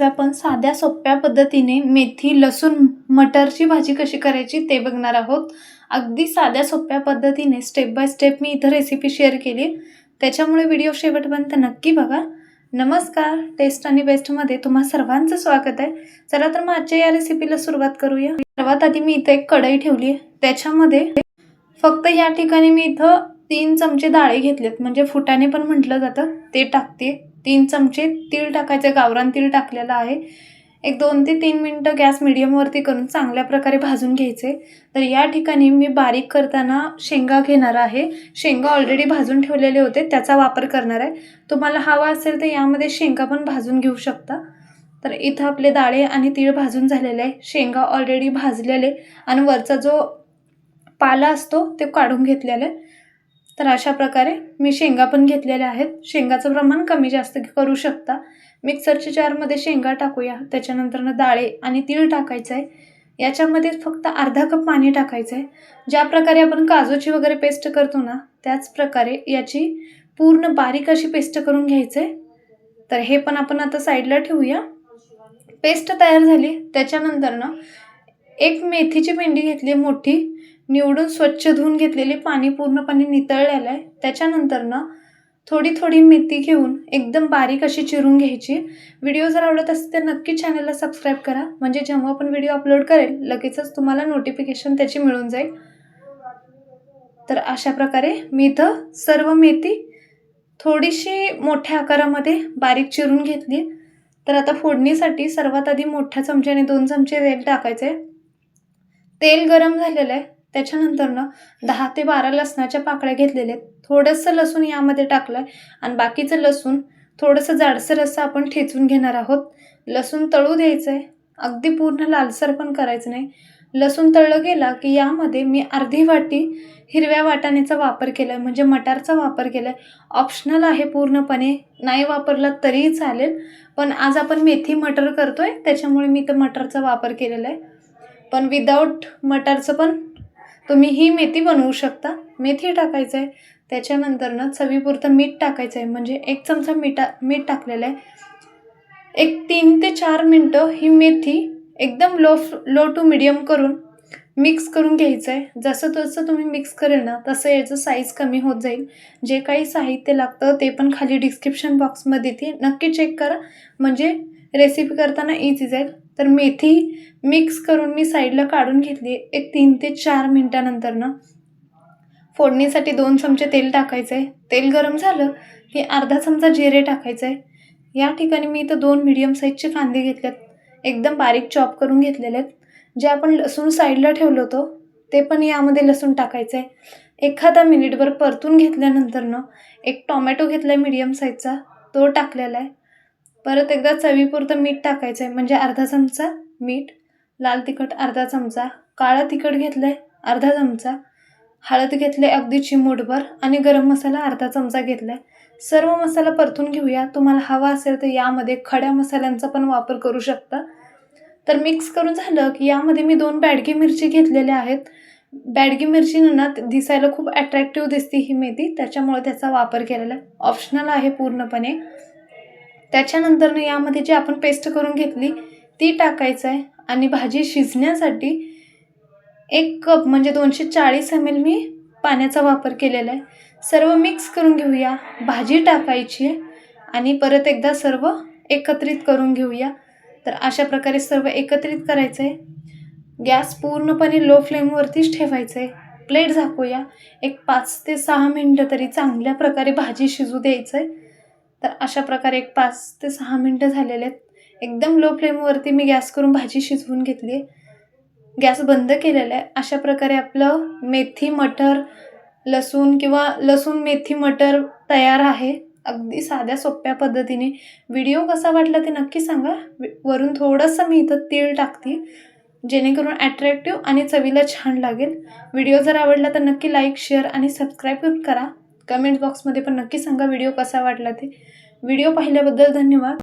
आपण साध्या सोप्या पद्धतीने मेथी, लसूण, मटरची भाजी कशी करायची ते बघणार आहोत. अगदी साध्या सोप्या पद्धतीने स्टेप बाय स्टेप मी इथं रेसिपी शेअर केली. त्याच्यामुळे व्हिडिओ शेवटपर्यंत नक्की बघा. नमस्कार, टेस्ट आणि बेस्टमध्ये तुम्हा सर्वांचं स्वागत आहे. चला तर मग आजच्या या रेसिपीला सुरुवात करूया. सर्वात आधी मी इथे एक कढई ठेवली आहे. त्याच्यामध्ये फक्त या ठिकाणी मी इथं 3 चमचे डाळी घेतलेत, म्हणजे फुटाणे पण म्हटलं जातं, ते टाकते. 3 चमचे तीळ टाकायचे, गावरान तीळ टाकलेला आहे. एक 2 ते 3 मिनिटं गॅस मीडियमवरती करून चांगल्या प्रकारे भाजून घ्यायचे. तर या ठिकाणी मी बारीक करताना शेंगा घेणार आहे. शेंगा ऑलरेडी भाजून ठेवलेले होते, त्याचा वापर करणार आहे. तुम्हाला हवा असेल तर यामध्ये शेंगा पण भाजून घेऊ शकता. तर इथं आपले डाळे आणि तीळ भाजून झालेले आहे. शेंगा ऑलरेडी भाजलेले आणि वरचा जो पाला असतो ते काढून घेतलेला आहे. तर अशा प्रकारे मी शेंगा पण घेतलेल्या आहेत. शेंगाचं प्रमाण कमी जास्त करू शकता. मिक्सरच्या जारमध्ये शेंगा टाकूया. त्याच्यानंतर डाळे आणि तीळ टाकायचं आहे. याच्यामध्ये फक्त अर्धा कप पाणी टाकायचं आहे. ज्या प्रकारे आपण काजूची वगैरे पेस्ट करतो ना, त्याच प्रकारे याची पूर्ण बारीक अशी पेस्ट करून घ्यायचं आहे. तर हे पण आपण आता साईडला ठेवूया. पेस्ट तयार झाली. त्याच्यानंतर एक मेथीची पेंडी घेतली मोठी, निवडून स्वच्छ धुवून घेतलेली, पाणी पूर्णपणे नितळलेलं आहे. त्याच्यानंतर थोडी थोडी मेथी घेऊन एकदम बारीक अशी चिरून घ्यायची. व्हिडिओ जर आवडत असेल तर नक्की चॅनलला सबस्क्राईब करा, म्हणजे जेव्हा आपण व्हिडिओ अपलोड करेल लगेचच तुम्हाला नोटिफिकेशन त्याची मिळून जाईल. तर अशा प्रकारे मी इथं सर्व मेथी थोडीशी मोठ्या आकारामध्ये बारीक चिरून घेतली. तर आता फोडणीसाठी सर्वात आधी मोठ्या चमच्याने 2 चमचे तेल टाकायचे. तेल गरम झालेलं आहे. त्याच्यानंतर 10 ते 12 लसणाच्या पाकळ्या घेतलेल्या आहेत. थोडंसं लसूण यामध्ये टाकलं आहे आणि बाकीचं लसूण थोडंसं जाडसर असं आपण ठेचून घेणार आहोत. लसूण तळू द्यायचं आहे, अगदी पूर्ण लालसर पण करायचं नाही. लसूण तळलं गेला की यामध्ये मी अर्धी वाटी हिरव्या वाटाण्याचा वापर केला आहे, म्हणजे मटारचा वापर केला आहे. ऑप्शनल आहे पूर्णपणे, नाही वापरला तरीही चालेल, पण आज आपण मेथी मटर करतोय त्याच्यामुळे मी तर मटरचा वापर केलेला आहे. पण विदाऊट मटारचं पण तुम्ही ही मेथी बनवू शकता. मेथी टाकायचं आहे. त्याच्यानंतर चवीपुरतं मीठ टाकायचं आहे, म्हणजे 1 चमचा मीठ टाकलेलं आहे. एक 3 ते 4 मिनटं ही मेथी एकदम लो टू मीडियम करून मिक्स करून घ्यायचं आहे. जसं जसं तुम्ही मिक्स करेल ना, तसं याचं साईज कमी होत जाईल. जे काही साहित्य लागतं ते पण खाली डिस्क्रिप्शन बॉक्समध्ये येते, नक्की चेक करा, म्हणजे रेसिपी करताना इझी जाईल. तर मेथी मिक्स करून मी साईडला काढून घेतली. एक 3 ते 4 मिनटानंतर फोडणीसाठी 2 चमचे तेल टाकायचं आहे. तेल गरम झालं की अर्धा चमचा जिरे टाकायचं आहे. या ठिकाणी मी इथं 2 मीडियम साईजचे कांदे घेतलेत, एकदम बारीक चॉप करून घेतलेले आहेत. जे आपण लसूण साईडला ठेवलं होतं ते पण यामध्ये लसूण टाकायचं आहे. एखादा मिनिटभर परतून घेतल्यानंतर एक टोमॅटो घेतला आहे मीडियम साईजचा, तो टाकलेला आहे. परत एकदा चवीपुरतं मीठ टाकायचं आहे, म्हणजे अर्धा चमचा मीठ, लाल तिखट अर्धा चमचा, काळं तिखट घेतलं आहे अर्धा चमचा, हळद घेतले अगदी चिमूटभर आणि गरम मसाला अर्धा चमचा घेतला आहे. सर्व मसाला परतून घेऊया. तुम्हाला हवा असेल तर यामध्ये खड्या मसाल्यांचा पण वापर करू शकता. तर मिक्स करून झालं की यामध्ये मी 2 बॅडगी मिरची घेतलेल्या आहेत. बॅडगी मिरची दिसायला खूप अट्रॅक्टिव्ह दिसते ही मेथी, त्याच्यामुळे त्याचा वापर केलेला आहे. ऑप्शनल आहे पूर्णपणे. त्याच्यानंतर यामध्ये जी आपण पेस्ट करून घेतली ती टाकायचं आहे आणि भाजी शिजण्यासाठी 1 कप म्हणजे 240 ml मी पाण्याचा वापर केलेला आहे. सर्व मिक्स करून घेऊया. भाजी टाकायची आणि परत एकदा सर्व एकत्रित करून घेऊया. तर अशा प्रकारे सर्व एकत्रित करायचं आहे. गॅस पूर्णपणे लो फ्लेमवरतीच ठेवायचं आहे. प्लेट झाकूया. एक 5 ते 6 मिनटं तरी चांगल्या प्रकारे भाजी शिजू द्यायचं आहे. तर अशा प्रकारे एक 5 ते 6 मिनटं झालेले आहेत. एकदम लो फ्लेमवरती मी गॅस करून भाजी शिजवून घेतली आहे. गॅस बंद केलेला आहे. अशा प्रकारे आपलं मेथी मटर लसूण किंवा लसूण मेथी मटर तयार आहे, अगदी साध्या सोप्या पद्धतीने. व्हिडिओ कसा वाटला ते नक्की सांगा. वरून थोडंसं मी इथं तीळ टाकते, जेणेकरून अट्रॅक्टिव्ह आणि चवीला छान लागेल. व्हिडिओ जर आवडला तर नक्की लाईक, शेअर आणि सबस्क्राईब करा. कमेंट बॉक्समध्ये पण नक्की सांगा व्हिडिओ कसा वाटला ते. व्हिडिओ पाहिल्याबद्दल धन्यवाद.